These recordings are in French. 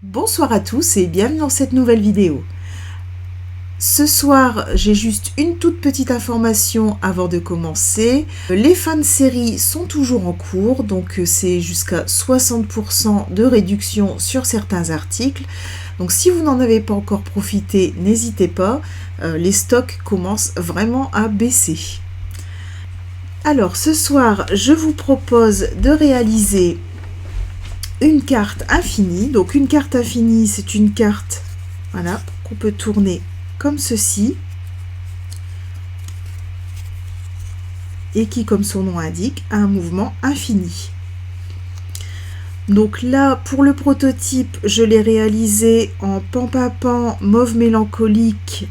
Bonsoir à tous et bienvenue dans cette nouvelle vidéo. Ce soir, j'ai juste une toute petite information avant de commencer. Les fins de série sont toujours en cours, donc c'est jusqu'à 60% de réduction sur certains articles. Donc si vous n'en avez pas encore profité, n'hésitez pas, les stocks commencent vraiment à baisser. Alors ce soir, je vous propose de réaliser une carte infinie. Donc une carte infinie, c'est une carte, voilà, qu'on peut tourner comme ceci et qui, comme son nom indique, a un mouvement infini. Donc là, pour le prototype, je l'ai réalisé en pan-papan mauve mélancolique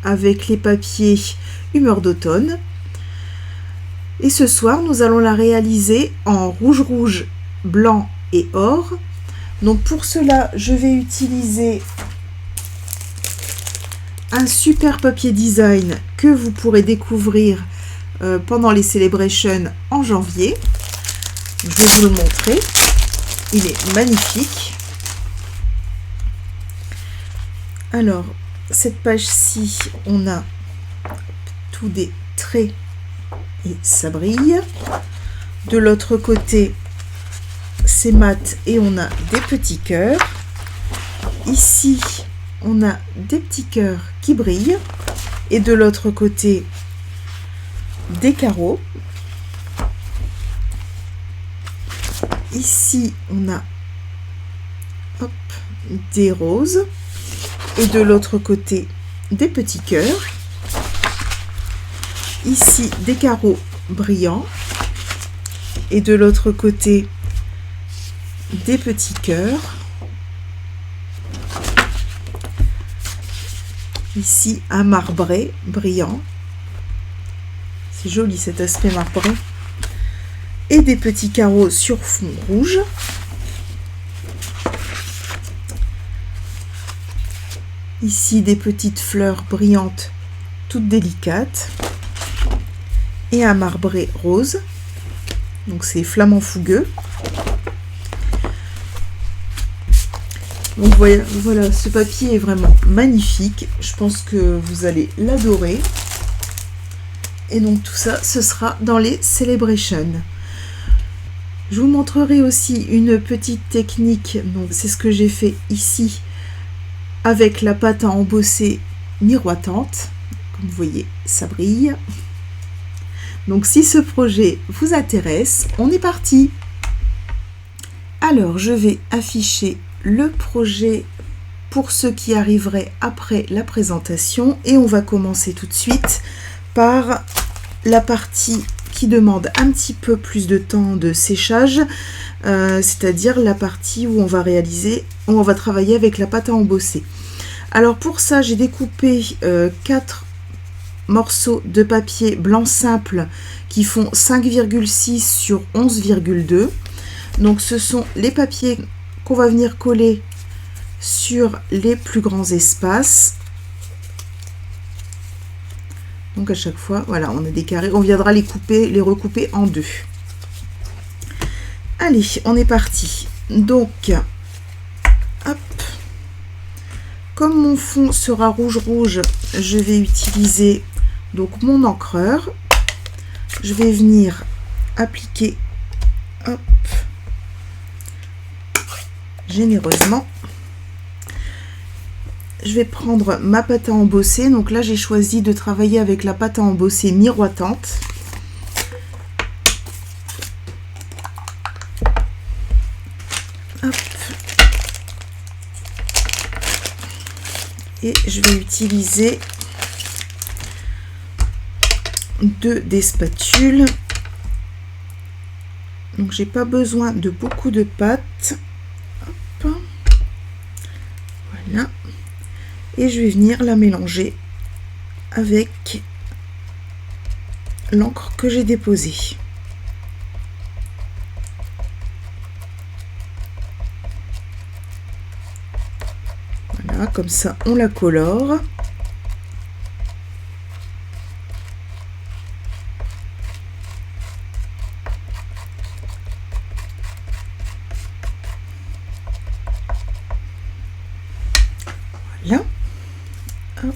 avec les papiers Humeur d'automne. Et ce soir, nous allons la réaliser en rouge, blanc et or. Donc pour cela, je vais utiliser un super papier design que vous pourrez découvrir pendant les celebrations en janvier. Je vais vous le montrer. Il est magnifique. Alors, cette page-ci, on a tous des traits et ça brille. De l'autre côté, c'est mat et on a des petits cœurs. Ici, on a des petits cœurs qui brillent. Et de l'autre côté, des carreaux. Ici, on a des roses. Et de l'autre côté, des petits cœurs. Ici, des carreaux brillants. Et de l'autre côté, des petits cœurs. Ici, un marbré brillant. C'est joli cet aspect marbré. Et des petits carreaux sur fond rouge. Ici, des petites fleurs brillantes, toutes délicates. Et un marbré rose. Donc c'est flamant fougueux. Donc voilà, ce papier est vraiment magnifique. Je pense que vous allez l'adorer. Et donc tout ça, ce sera dans les celebrations. Je vous montrerai aussi une petite technique. Donc c'est ce que j'ai fait ici avec la pâte à embosser miroitante. Comme vous voyez, ça brille. Donc si ce projet vous intéresse, on est parti. Alors je vais afficher le projet pour ceux qui arriveraient après la présentation et on va commencer tout de suite par la partie qui demande un petit peu plus de temps de séchage, c'est-à-dire la partie où on va travailler avec la pâte à embosser. Alors pour ça, j'ai découpé 4 morceaux de papier blanc simple qui font 5,6 sur 11,2. Donc ce sont les papiers qu'on va venir coller sur les plus grands espaces. Donc à chaque fois, voilà, on a des carrés, on viendra les recouper en deux. Allez, on est parti. Donc, hop, comme mon fond sera rouge, je vais utiliser donc mon encreur. Je vais venir appliquer, hop, généreusement. Je vais prendre ma pâte à embosser. Donc là, j'ai choisi de travailler avec la pâte à embosser miroitante. Hop. Et je vais utiliser des spatules. Donc j'ai pas besoin de beaucoup de pâte. Hop. Voilà. Et je vais venir la mélanger avec l'encre que j'ai déposée. Voilà, comme ça on la colore. Voilà. Hop.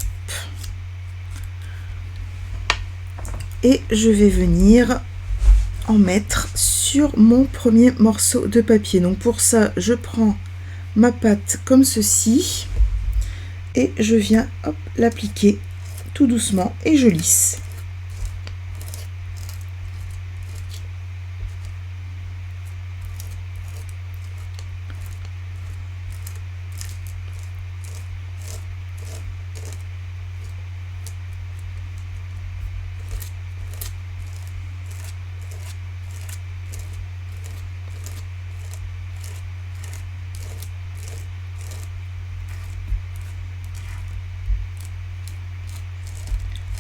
Et je vais venir en mettre sur mon premier morceau de papier. Donc pour ça, je prends ma pâte comme ceci et je viens l'appliquer tout doucement et je lisse.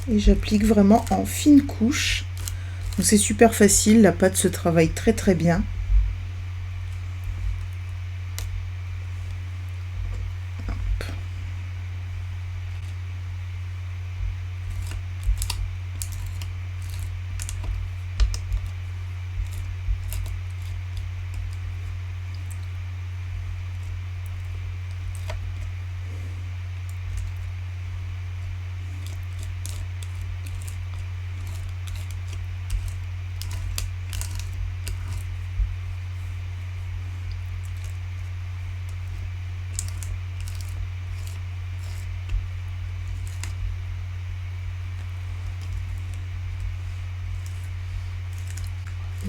Et j'applique vraiment en fine couche. Donc c'est super facile, la pâte se travaille très très bien. Hop.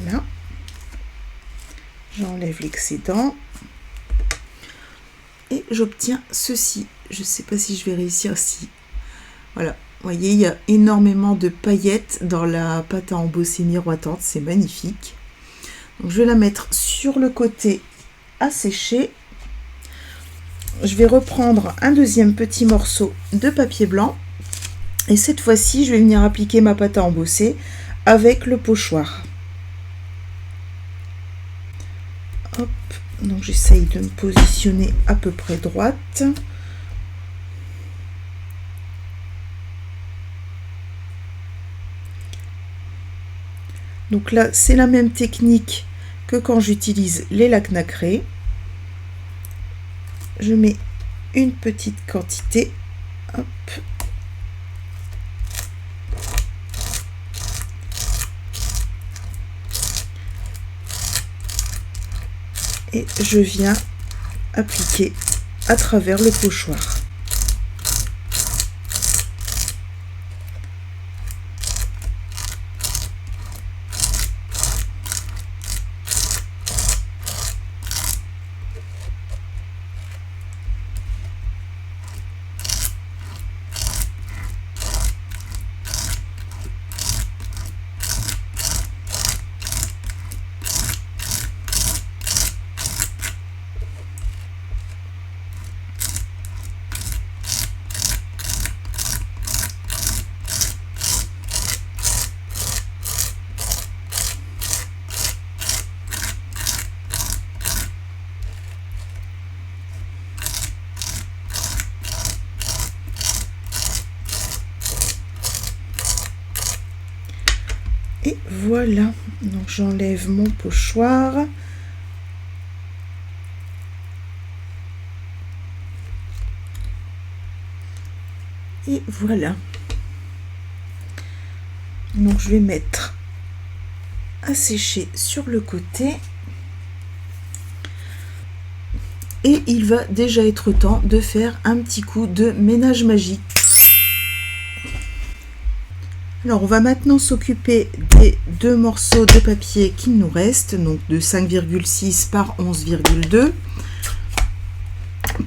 Là, j'enlève l'excédent et j'obtiens ceci. Je ne sais pas si je vais réussir aussi. Voilà, vous voyez, il y a énormément de paillettes dans la pâte à embosser miroitante, c'est magnifique. Donc je vais la mettre sur le côté à sécher. Je vais reprendre un deuxième petit morceau de papier blanc et cette fois-ci, je vais venir appliquer ma pâte à embosser avec le pochoir. Hop, donc j'essaye de me positionner à peu près droite. Donc là, c'est la même technique que quand j'utilise les lacs nacrés. Je mets une petite quantité. Hop. Et je viens appliquer à travers le pochoir. Et voilà, donc j'enlève mon pochoir. Et voilà. Donc je vais mettre à sécher sur le côté. Et il va déjà être temps de faire un petit coup de ménage magique. Alors on va maintenant s'occuper des deux morceaux de papier qu'il nous reste, donc de 5,6 par 11,2.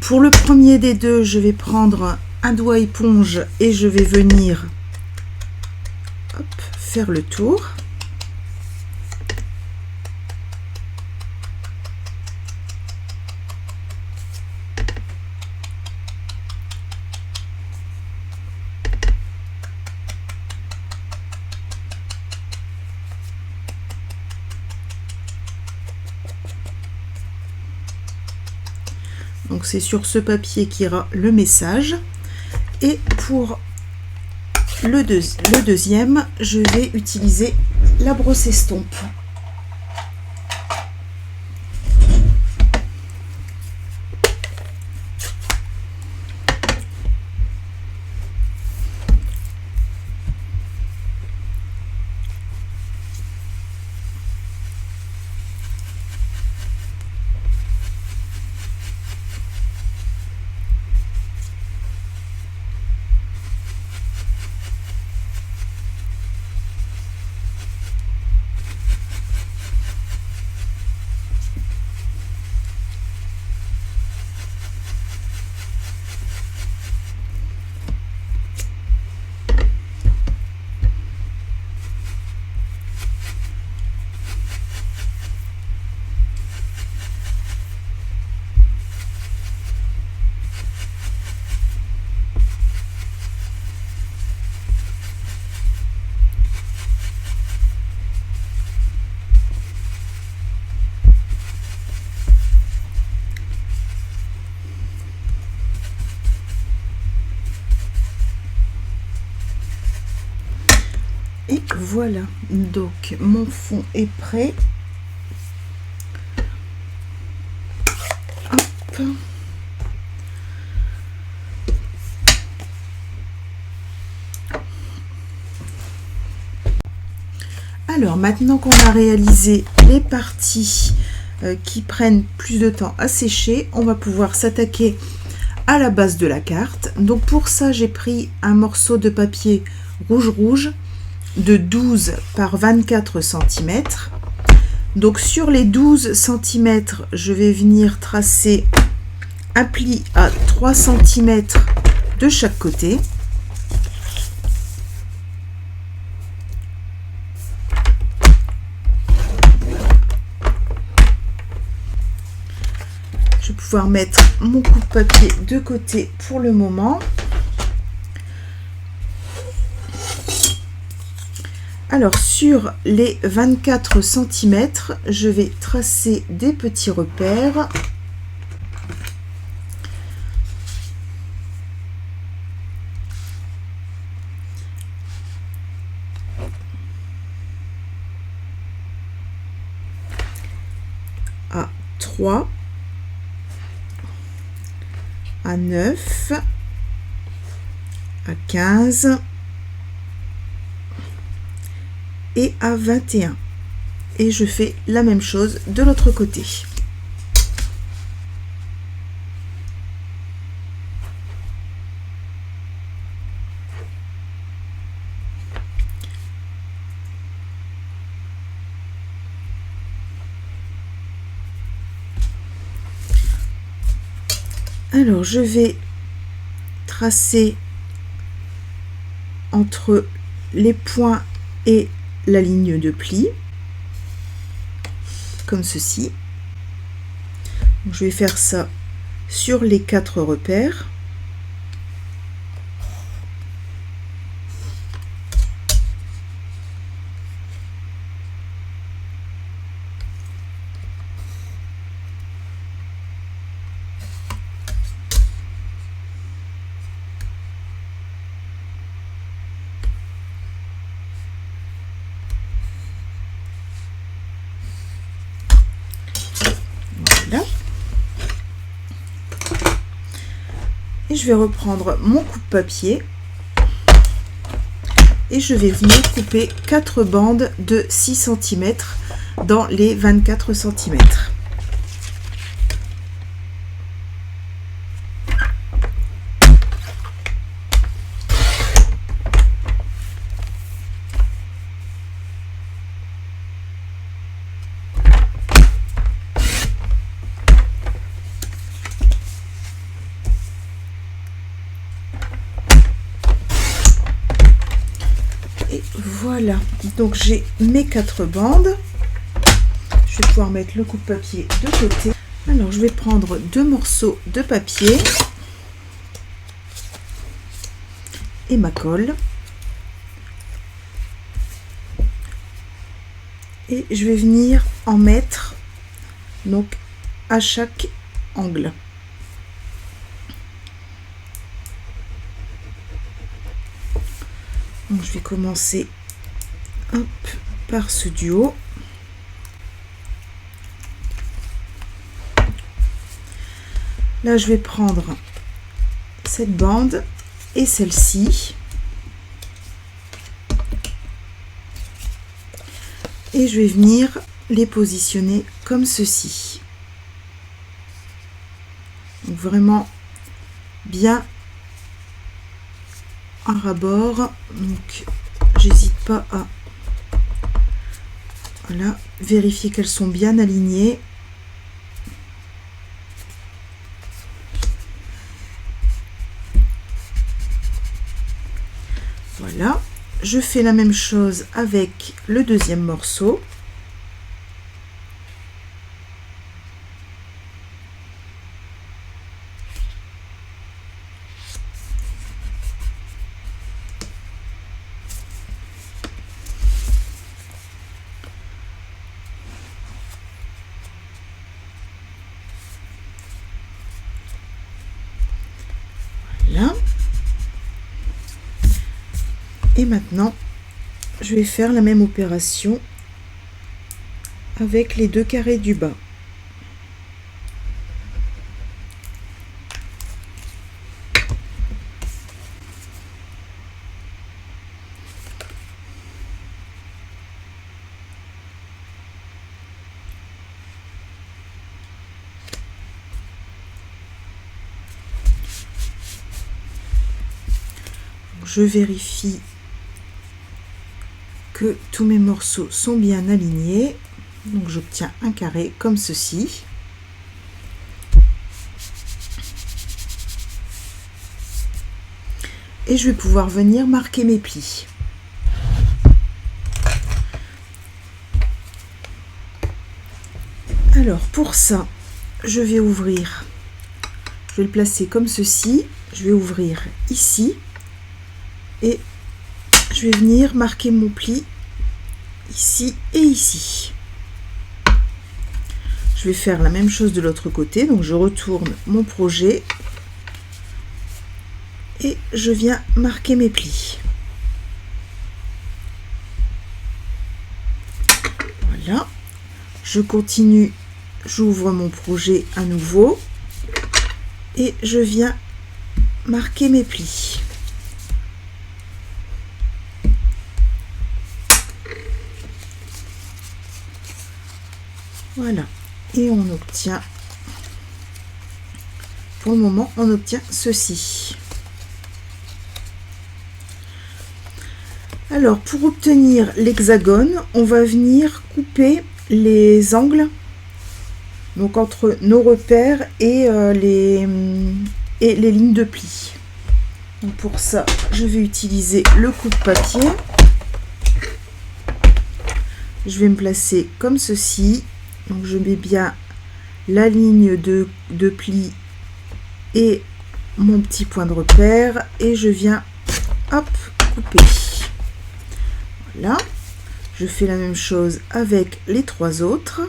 Pour le premier des deux, je vais prendre un doigt éponge et je vais venir faire le tour. Donc c'est sur ce papier qu'ira le message. Et pour le deuxième, je vais utiliser la brosse estompe. voilà, donc mon fond est prêt. Hop. Alors maintenant qu'on a réalisé les parties qui prennent plus de temps à sécher, on va pouvoir s'attaquer à la base de la carte. Donc pour ça, j'ai pris un morceau de papier rouge de 12 par 24 cm. Donc sur les 12 cm, je vais venir tracer un pli à 3 cm de chaque côté. Je vais pouvoir mettre mon coupe-papier de côté pour le moment. Alors sur les 24 cm, je vais tracer des petits repères. À 3, à 9, à 15 et à 21. Et je fais la même chose de l'autre côté. Alors je vais tracer entre les points et la ligne de pli comme ceci. Donc, je vais faire ça sur les 4 repères. Voilà. Et je vais reprendre mon coupe-papier et je vais venir couper 4 bandes de 6 cm dans les 24 cm. Et voilà, donc j'ai mes 4 bandes. Je vais pouvoir mettre le coupe-papier de côté. Alors je vais prendre 2 morceaux de papier et ma colle. Et je vais venir en mettre donc à chaque angle. Donc je vais commencer hop, par ce du haut. Là je vais prendre cette bande et celle-ci. Et je vais venir les positionner comme ceci. Donc vraiment bien à ras-bord, donc j'hésite pas à voilà, vérifier qu'elles sont bien alignées. Voilà, je fais la même chose avec le deuxième morceau. Voilà. Et maintenant, je vais faire la même opération avec les 2 carrés du bas. Je vérifie que tous mes morceaux sont bien alignés. Donc j'obtiens un carré comme ceci. Et je vais pouvoir venir marquer mes plis. Alors pour ça, je vais ouvrir, je vais le placer comme ceci. Je vais ouvrir ici et je vais venir marquer mon pli ici et ici. Je vais faire la même chose de l'autre côté, donc je retourne mon projet et je viens marquer mes plis. Voilà, je continue, j'ouvre mon projet à nouveau et je viens marquer mes plis. Voilà, et on obtient, pour le moment, on obtient ceci. Alors, pour obtenir l'hexagone, on va venir couper les angles, donc entre nos repères et les lignes de pli. Donc pour ça, je vais utiliser le coupe-papier. Je vais me placer comme ceci. Donc je mets bien la ligne de pli et mon petit point de repère et je viens, hop, couper. Voilà, je fais la même chose avec les 3 autres.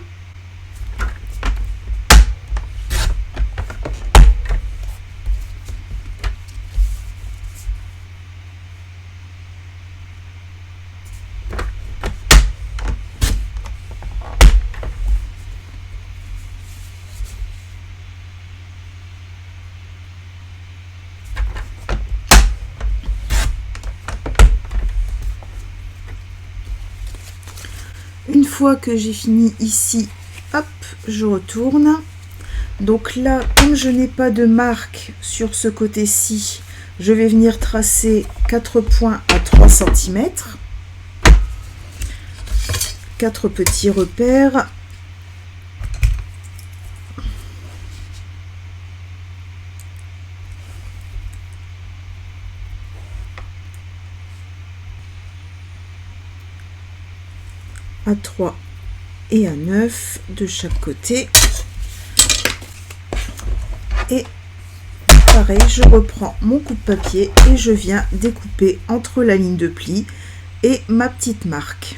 Une fois que j'ai fini ici, hop, je retourne. Donc là, comme je n'ai pas de marque sur ce côté-ci, je vais venir tracer 4 points à 3 cm. 4 petits repères. À 3 et à 9 de chaque côté. Et pareil, je reprends mon coupe-papier et je viens découper entre la ligne de pli et ma petite marque.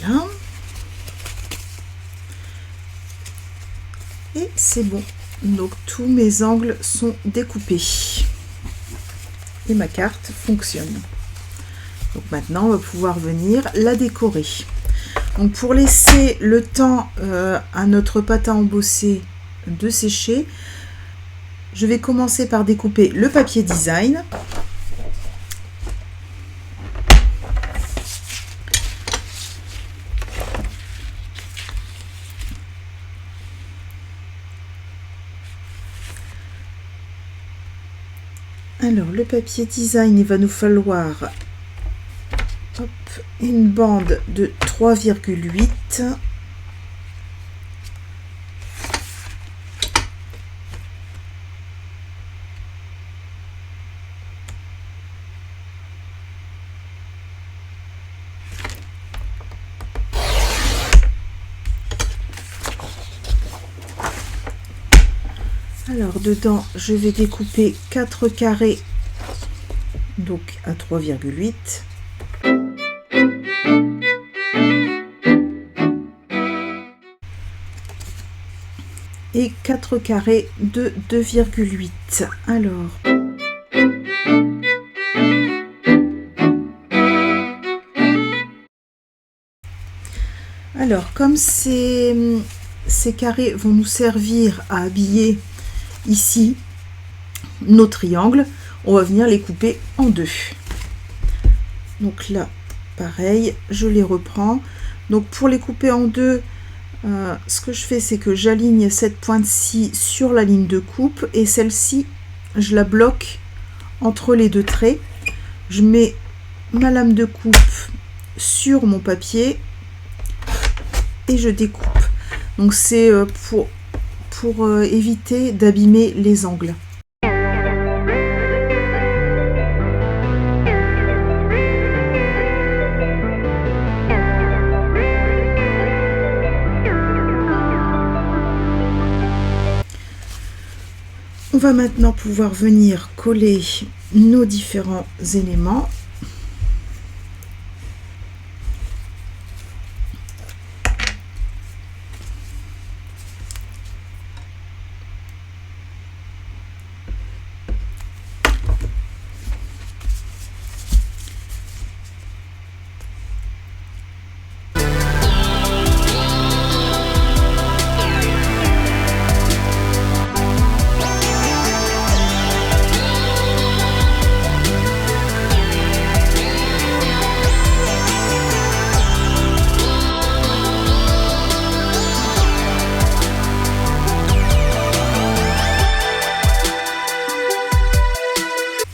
Voilà. Et c'est bon. Donc tous mes angles sont découpés. Et ma carte fonctionne. Donc maintenant, on va pouvoir venir la décorer. Donc pour laisser le temps à notre pâte à embosser de sécher, je vais commencer par découper le papier design. Alors le papier design, il va nous falloir hop, une bande de 3,8. Alors dedans, je vais découper 4 carrés, donc à 3,8. et 4 carrés de 2,8. Alors comme ces carrés vont nous servir à habiller ici nos triangles, on va venir les couper en deux. Donc là, pareil, je les reprends. Donc pour les couper en deux, ce que je fais, c'est que j'aligne cette pointe-ci sur la ligne de coupe et celle-ci, je la bloque entre les deux traits. Je mets ma lame de coupe sur mon papier et je découpe. Donc c'est pour éviter d'abîmer les angles. On va maintenant pouvoir venir coller nos différents éléments.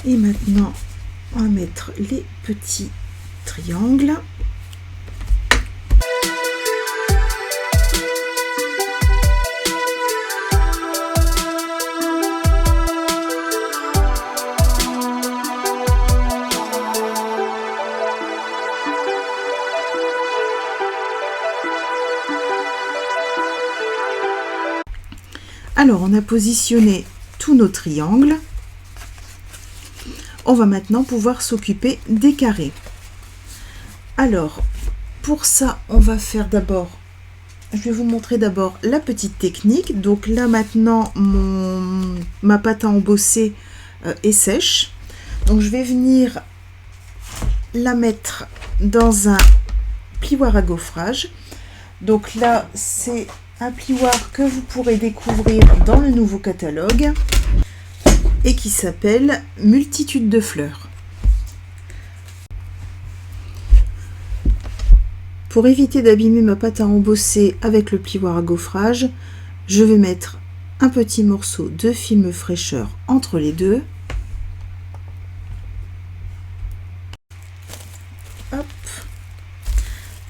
Et maintenant, on va mettre les petits triangles. Alors, on a positionné tous nos triangles. On va maintenant pouvoir s'occuper des carrés. Alors, pour ça, on va faire d'abord, je vais vous montrer d'abord la petite technique. Donc là maintenant, ma pâte à embosser est sèche. Donc je vais venir la mettre dans un plioir à gaufrage. Donc là, c'est un plioir que vous pourrez découvrir dans le nouveau catalogue et qui s'appelle Multitude de fleurs. Pour éviter d'abîmer ma pâte à embosser avec le plioir à gaufrage, je vais mettre un petit morceau de film fraîcheur entre les deux. Hop.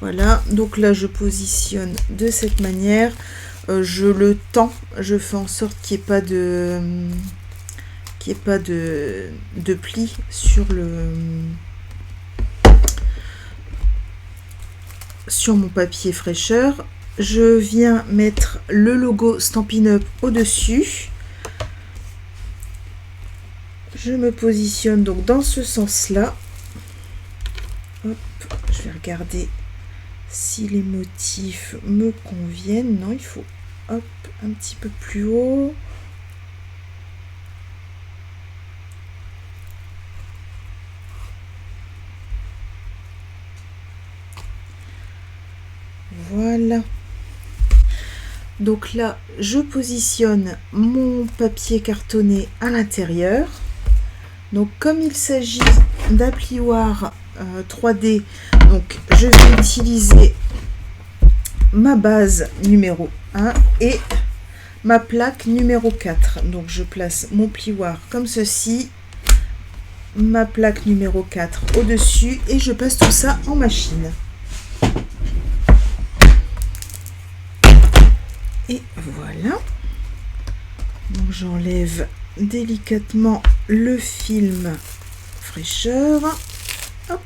Voilà, donc là je positionne de cette manière, je le tends, je fais en sorte qu'il n'y ait pas de pli sur mon papier fraîcheur. Je viens mettre le logo Stampin' Up au-dessus. Je me positionne donc dans ce sens-là. Hop, je vais regarder si les motifs me conviennent. Non, il faut hop, un petit peu plus haut. Voilà. Donc là, je positionne mon papier cartonné à l'intérieur. Donc comme il s'agit d'un plioir 3D, donc je vais utiliser ma base numéro 1 et ma plaque numéro 4. Donc je place mon plioir comme ceci, ma plaque numéro 4 au-dessus et je passe tout ça en machine. Et voilà. Donc j'enlève délicatement le film fraîcheur. Hop.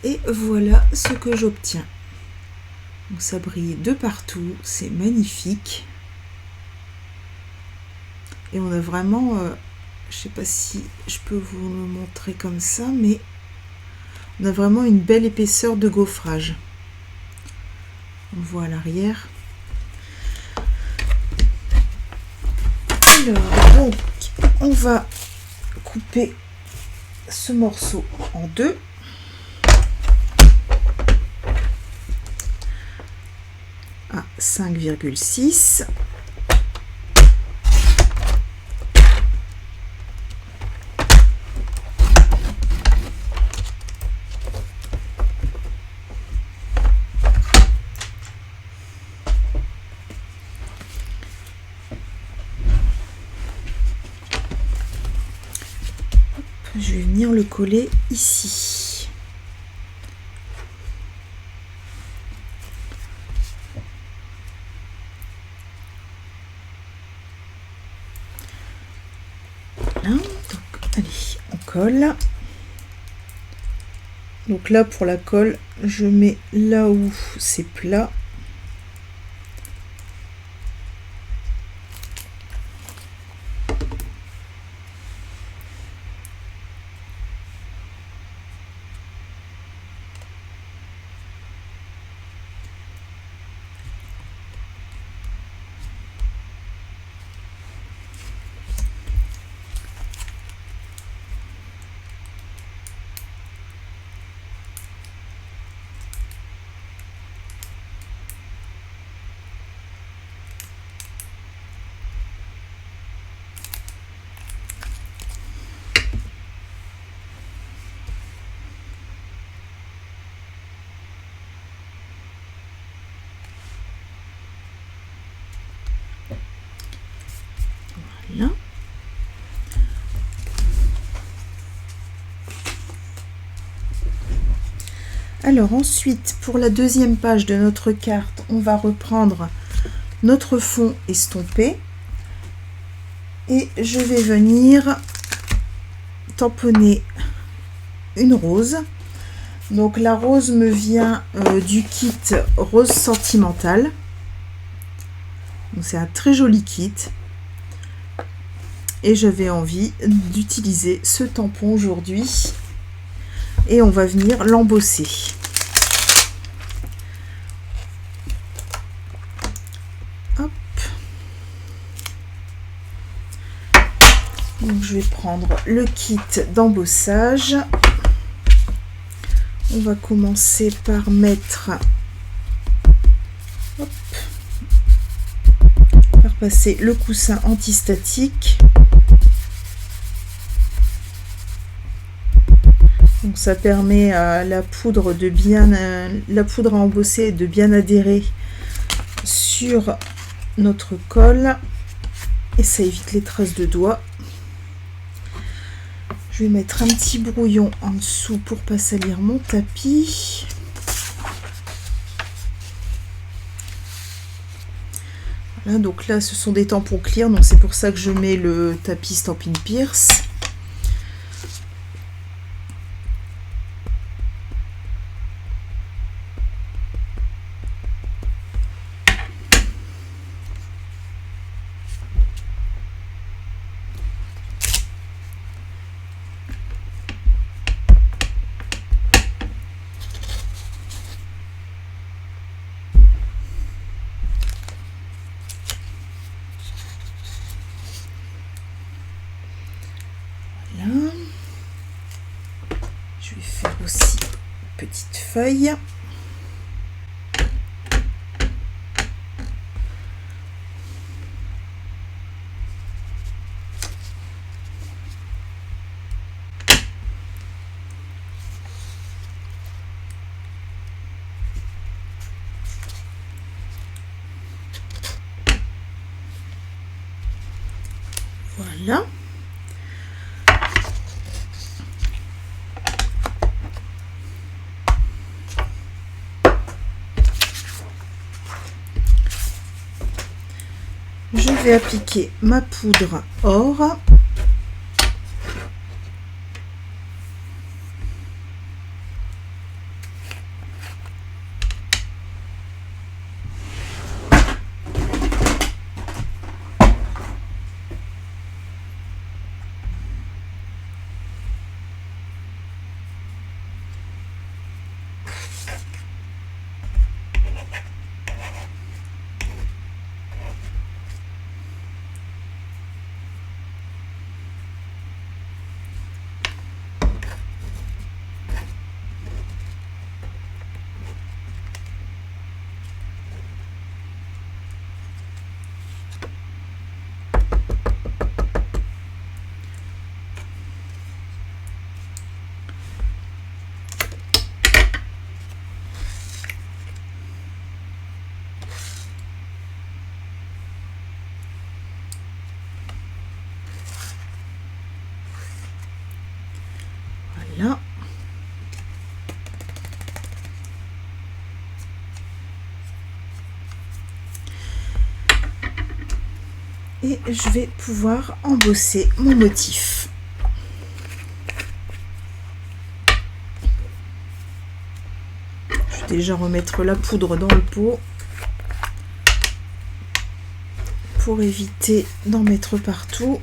Et voilà ce que j'obtiens. Donc ça brille de partout, c'est magnifique. Et on a vraiment, je sais pas si je peux vous le montrer comme ça, mais on a vraiment une belle épaisseur de gaufrage. On voit à l'arrière. Alors, donc, on va couper ce morceau en deux. À 5,6. Je vais venir le coller ici. Voilà, donc allez, on colle. Donc là pour la colle, je mets là où c'est plat. Voilà. Alors ensuite, pour la deuxième page de notre carte, on va reprendre notre fond estompé et je vais venir tamponner une rose. Donc la rose me vient du kit Rose Sentimentale. C'est un très joli kit. Et j'avais envie d'utiliser ce tampon aujourd'hui. Et on va venir l'embosser. Hop. Donc je vais prendre le kit d'embossage. On va commencer par mettre, hop, par passer le coussin antistatique. Donc ça permet à la poudre à embosser de bien adhérer sur notre colle et ça évite les traces de doigts. Je vais mettre un petit brouillon en dessous pour pas salir mon tapis. Voilà, donc là ce sont des tampons clear, donc c'est pour ça que je mets le tapis Stampin' Pierce. Je vais faire aussi une petite feuille. Voilà. Je vais appliquer ma poudre or. Voilà. Et je vais pouvoir embosser mon motif. Je vais déjà remettre la poudre dans le pot pour éviter d'en mettre partout.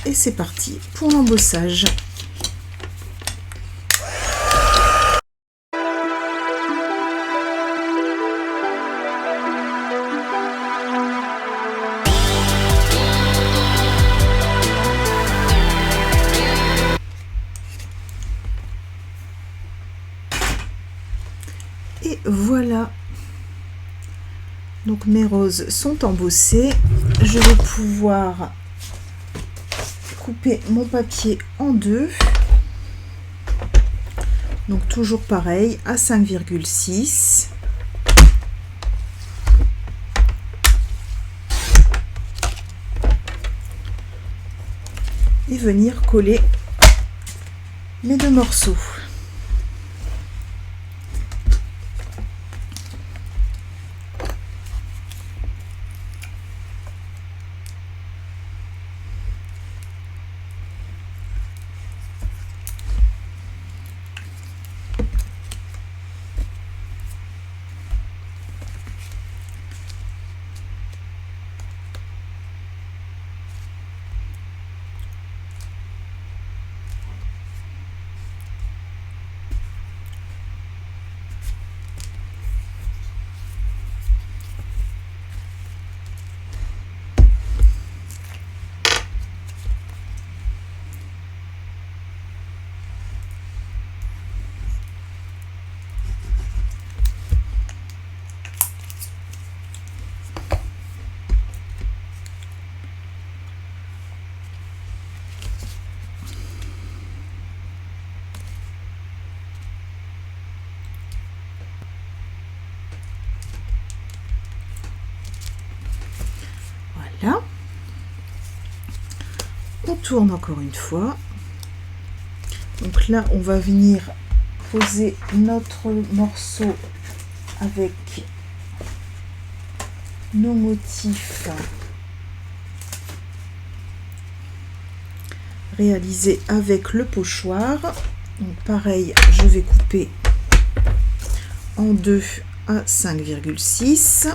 Et c'est parti pour l'embossage. Et voilà. Donc mes roses sont embossées. Je vais pouvoir couper mon papier en deux, donc toujours pareil à 5,6 et venir coller mes deux morceaux. Voilà. On tourne encore une fois. Donc là, on va venir poser notre morceau avec nos motifs réalisés avec le pochoir. Donc pareil, je vais couper en deux à 5,6.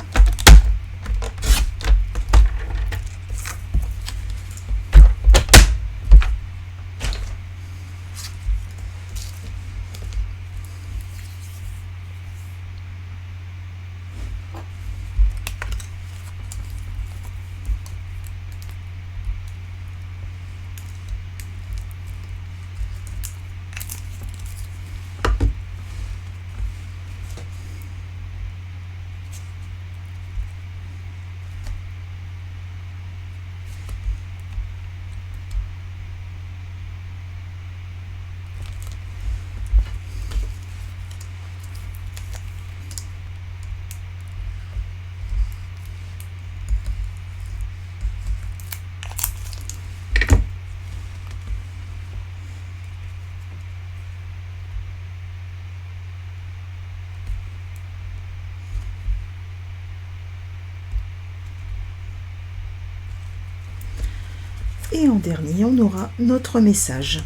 Et en dernier, on aura notre message.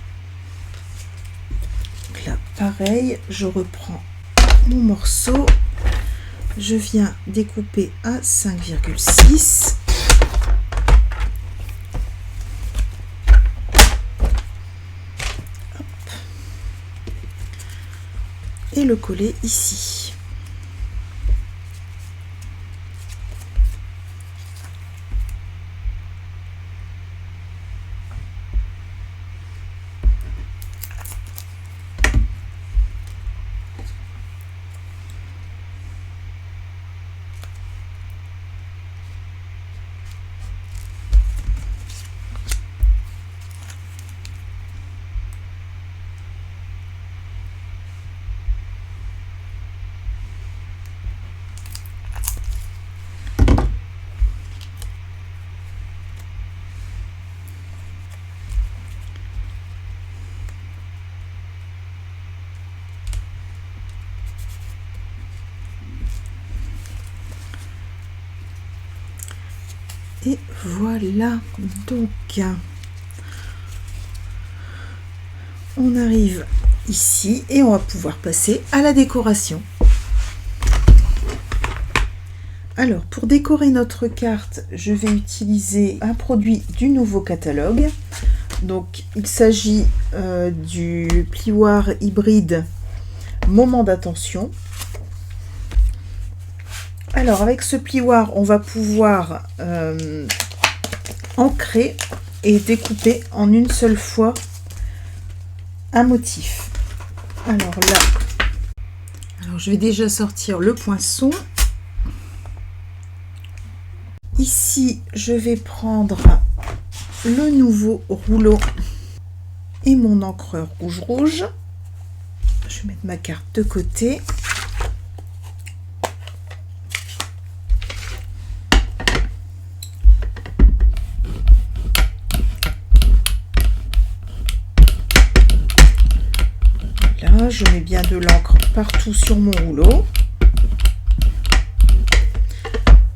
Donc là, pareil, je reprends mon morceau, je viens découper à 5,6 et le coller ici. Et voilà, donc on arrive ici et on va pouvoir passer à la décoration. Alors, pour décorer notre carte, je vais utiliser un produit du nouveau catalogue. Donc, il s'agit du plioir hybride Moment d'attention. Alors, avec ce plioir, on va pouvoir ancrer et découper en une seule fois un motif. Alors là, je vais déjà sortir le poinçon. Ici, je vais prendre le nouveau rouleau et mon encreur rouge. Je vais mettre ma carte de côté. Là, je mets bien de l'encre partout sur mon rouleau.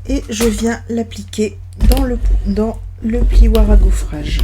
Et je viens l'appliquer dans le plioir à gaufrage.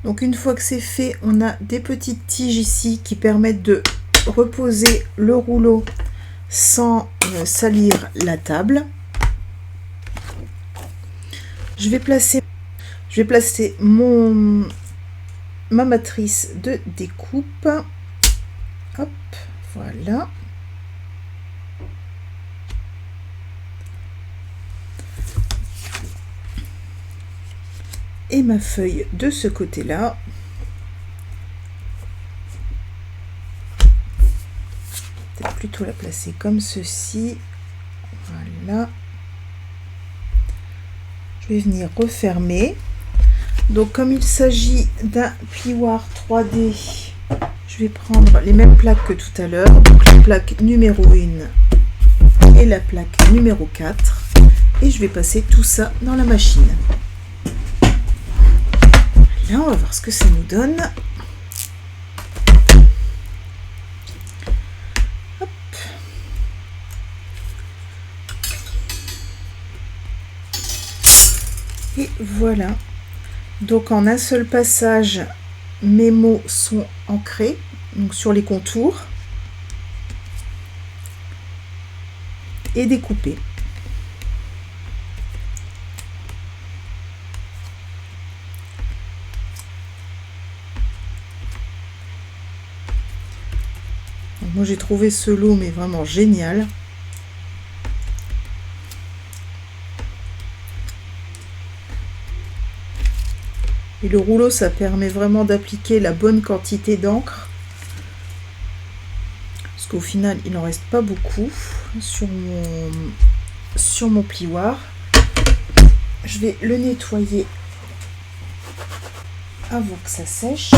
Donc une fois que c'est fait, on a des petites tiges ici qui permettent de reposer le rouleau sans salir la table. Je vais placer ma matrice de découpe. Hop, voilà. Et ma feuille de ce côté-là. Peut-être plutôt la placer comme ceci. Voilà. Je vais venir refermer. Donc comme il s'agit d'un plioir 3D, je vais prendre les mêmes plaques que tout à l'heure. Donc la plaque numéro 1 et la plaque numéro 4. Et je vais passer tout ça dans la machine. Là, on va voir ce que ça nous donne. Hop. Et voilà. Donc en un seul passage, mes mots sont ancrés, donc sur les contours, et découpés. Moi j'ai trouvé ce lot mais vraiment génial. Et le rouleau, ça permet vraiment d'appliquer la bonne quantité d'encre. Parce qu'au final, il n'en reste pas beaucoup sur mon plioir. Je vais le nettoyer avant que ça sèche.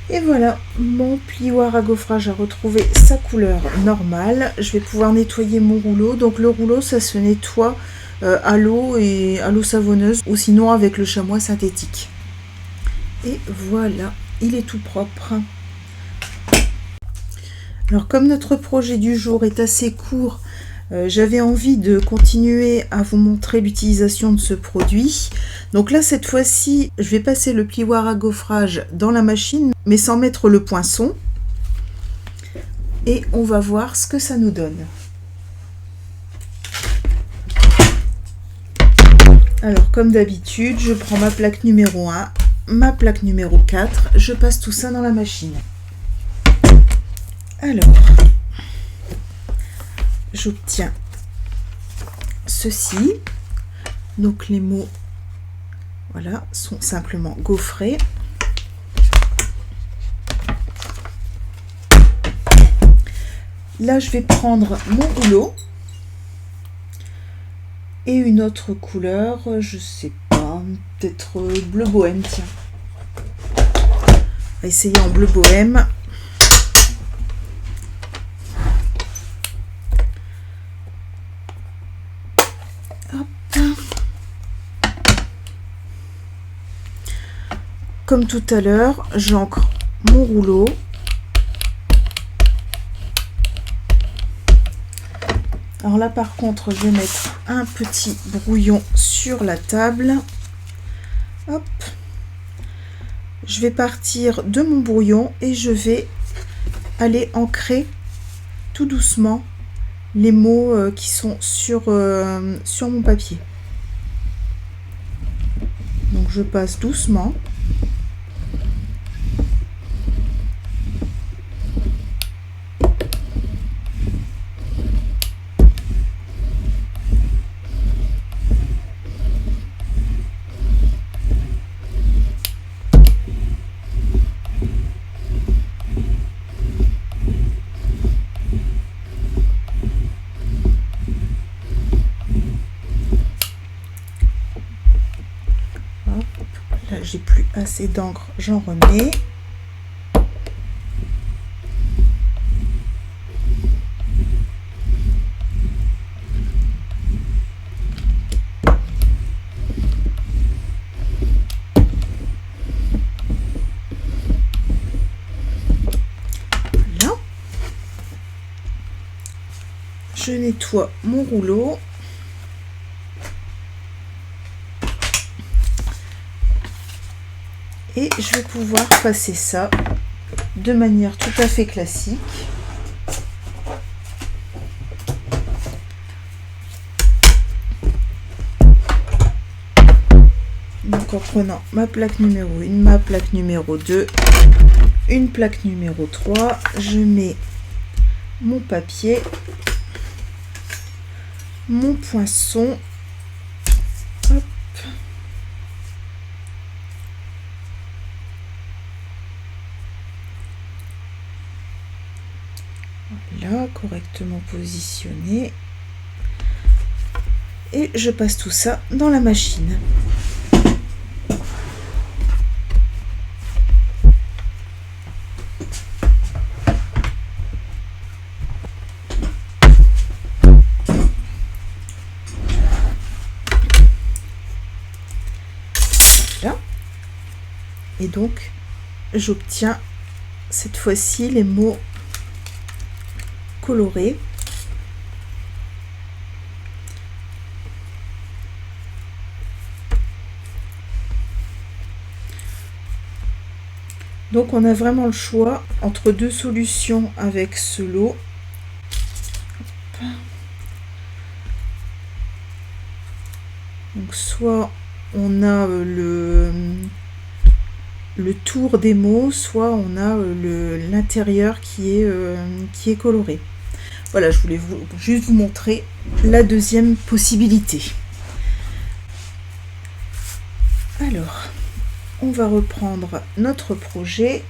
Et voilà, mon plioir à gaufrage a retrouvé sa couleur normale. Je vais pouvoir nettoyer mon rouleau. Donc le rouleau, ça se nettoie à l'eau et à l'eau savonneuse ou sinon avec le chamois synthétique. Et voilà, il est tout propre. Alors comme notre projet du jour est assez court, j'avais envie de continuer à vous montrer l'utilisation de ce produit. Donc là, cette fois-ci, je vais passer le plioir à gaufrage dans la machine, mais sans mettre le poinçon. Et on va voir ce que ça nous donne. Alors, comme d'habitude, je prends ma plaque numéro 1, ma plaque numéro 4, je passe tout ça dans la machine. Alors, j'obtiens ceci. Donc les mots, voilà, sont simplement gaufrés. Là, je vais prendre mon rouleau et une autre couleur, je sais pas, peut-être bleu bohème, tiens. On va essayer en bleu bohème. Comme tout à l'heure, j'ancre mon rouleau. Alors là, par contre, je vais mettre un petit brouillon sur la table. Hop. Je vais partir de mon brouillon et je vais aller ancrer tout doucement les mots qui sont sur mon papier. Donc je passe doucement. Là, j'ai plus assez d'encre, j'en remets. Voilà. Je nettoie mon rouleau. Et je vais pouvoir passer ça de manière tout à fait classique. Donc en prenant ma plaque numéro 1, ma plaque numéro 2, une plaque numéro 3, je mets mon papier, mon poinçon. Hop. Là, correctement positionné. Et je passe tout ça dans la machine. Là. Et donc, j'obtiens cette fois-ci les mots coloré. Donc on a vraiment le choix entre deux solutions avec ce lot. Donc soit on a le tour des mots, soit on a l'intérieur qui est coloré. Voilà, je voulais juste vous montrer la deuxième possibilité. Alors, on va reprendre notre projet.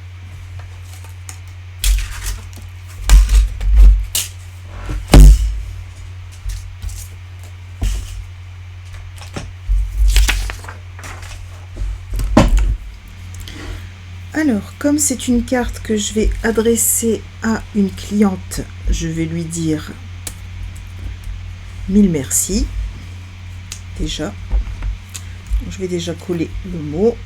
Alors, comme c'est une carte que je vais adresser à une cliente, je vais lui dire 1000 merci. Déjà, je vais déjà coller le mot.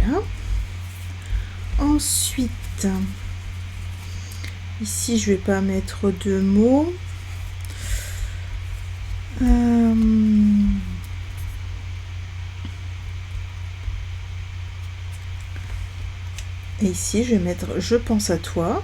Voilà. Ensuite, ici je vais pas mettre de mots. Et ici je vais mettre je pense à toi.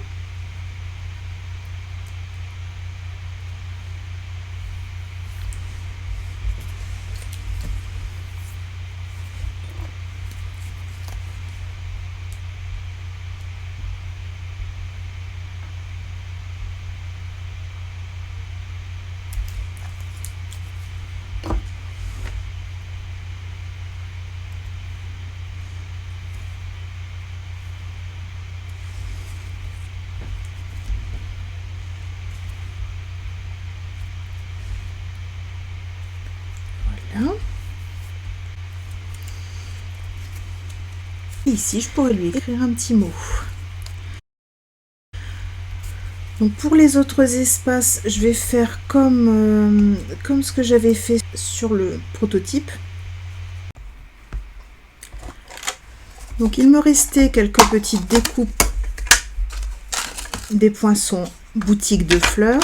Voilà. Ici, je pourrais lui écrire un petit mot. Donc pour les autres espaces, je vais faire comme ce que j'avais fait sur le prototype. Donc il me restait quelques petites découpes des poinçons boutique de fleurs.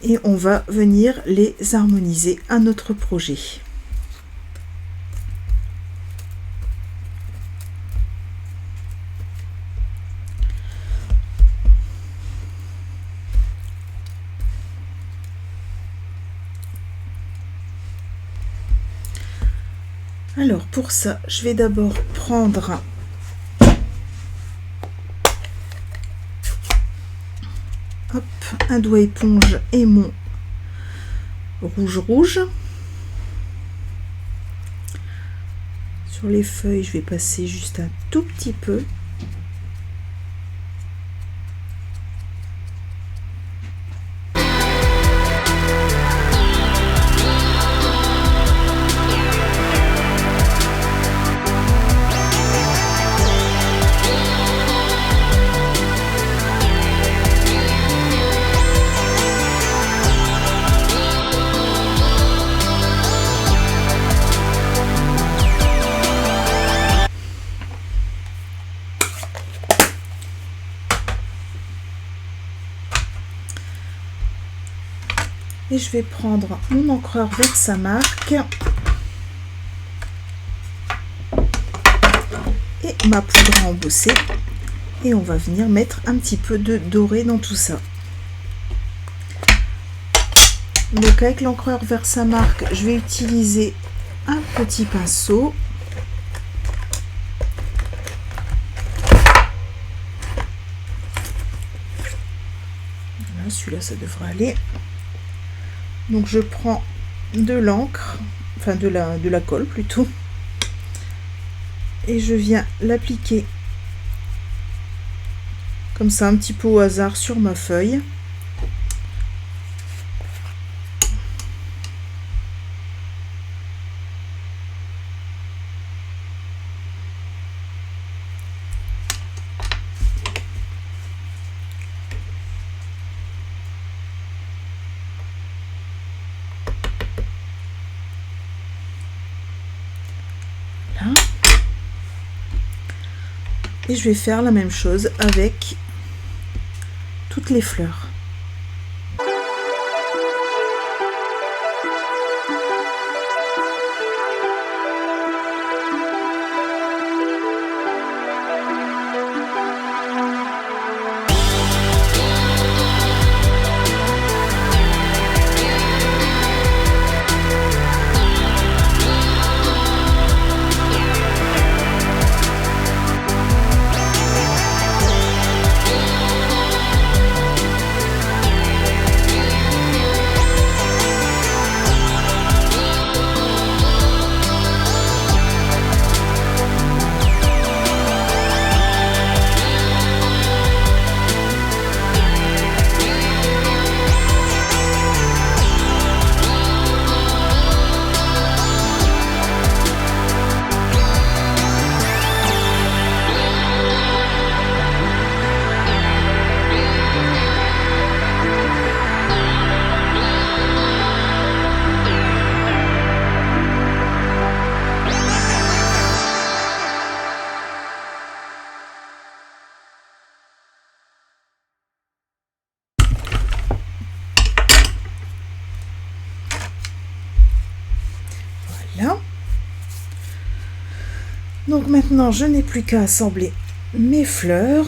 Et on va venir les harmoniser à notre projet. Alors pour ça, je vais d'abord prendre un doigt éponge et mon rouge. Sur les feuilles, je vais passer juste un tout petit peu. Et je vais prendre mon encreur Versamark et ma poudre à embosser et on va venir mettre un petit peu de doré dans tout ça. Donc avec l'encreur Versamark, je vais utiliser un petit pinceau. Voilà, celui-là ça devrait aller. Donc je prends de l'encre, enfin de la colle plutôt, et je viens l'appliquer comme ça un petit peu au hasard sur ma feuille. Et je vais faire la même chose avec toutes les fleurs. Voilà. Donc maintenant, je n'ai plus qu'à assembler mes fleurs.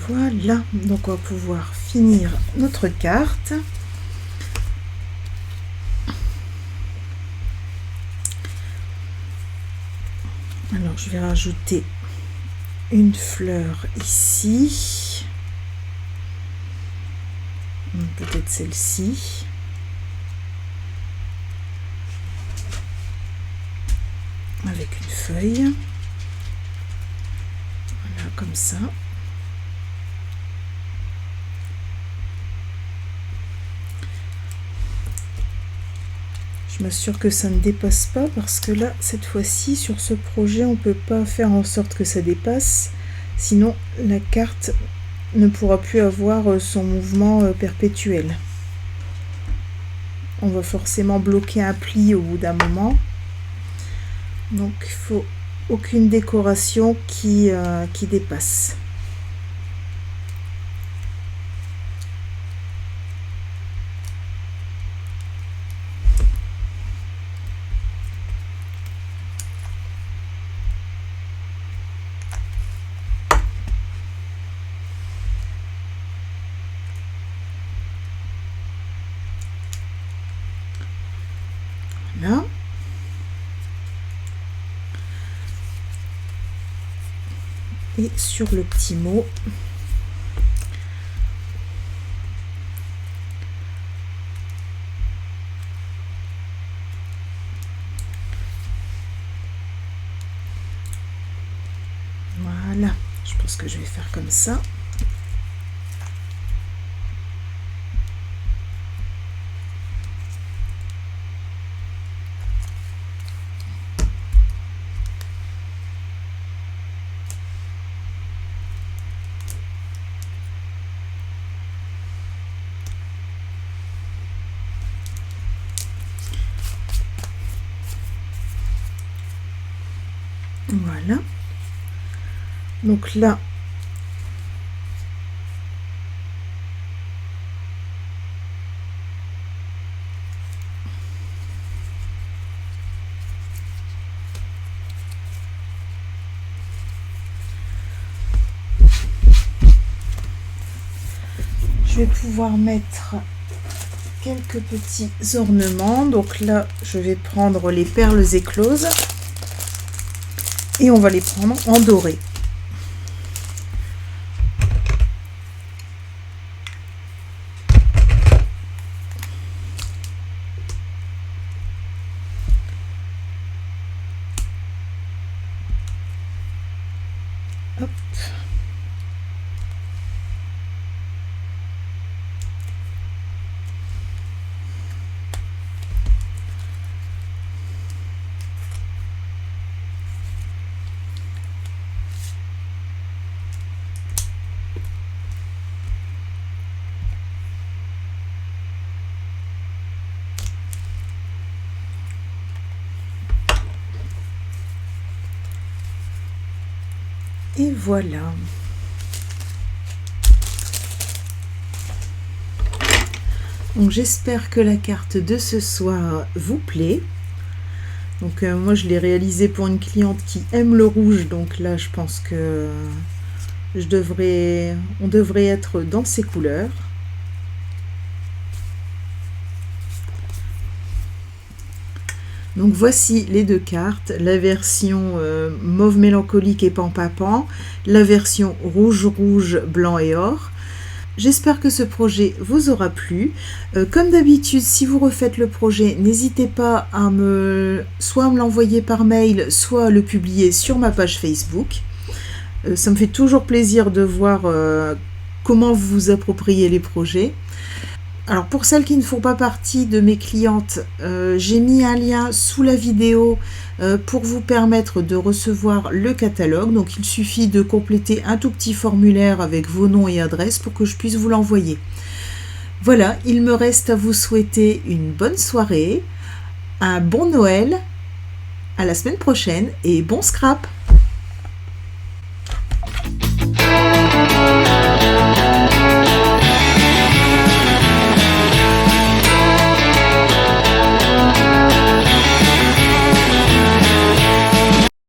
Voilà, donc on va pouvoir finir notre carte. Alors je vais rajouter une fleur ici, peut-être celle-ci. Avec une feuille, voilà, comme ça. Je m'assure que ça ne dépasse pas parce que là, cette fois-ci, sur ce projet, on ne peut pas faire en sorte que ça dépasse. Sinon, la carte ne pourra plus avoir son mouvement perpétuel. On va forcément bloquer un pli au bout d'un moment. Donc, il faut aucune décoration qui dépasse. Voilà. Et sur le petit mot, voilà, je pense que je vais faire comme ça. Voilà. Donc là, je vais pouvoir mettre quelques petits ornements. Donc là, je vais prendre les perles écloses et on va les prendre en doré. Hop. Et voilà. Donc j'espère que la carte de ce soir vous plaît. Donc moi je l'ai réalisée pour une cliente qui aime le rouge, donc là je pense que on devrait être dans ces couleurs. Donc voici les deux cartes, la version mauve mélancolique et pampapant, la version rouge, blanc et or. J'espère que ce projet vous aura plu. Comme d'habitude, si vous refaites le projet, n'hésitez pas à soit me l'envoyer par mail, soit à le publier sur ma page Facebook. Ça me fait toujours plaisir de voir comment vous vous appropriez les projets. Alors pour celles qui ne font pas partie de mes clientes, j'ai mis un lien sous la vidéo pour vous permettre de recevoir le catalogue. Donc il suffit de compléter un tout petit formulaire avec vos noms et adresses pour que je puisse vous l'envoyer. Voilà, il me reste à vous souhaiter une bonne soirée. un bon Noël, à la semaine prochaine et bon scrap!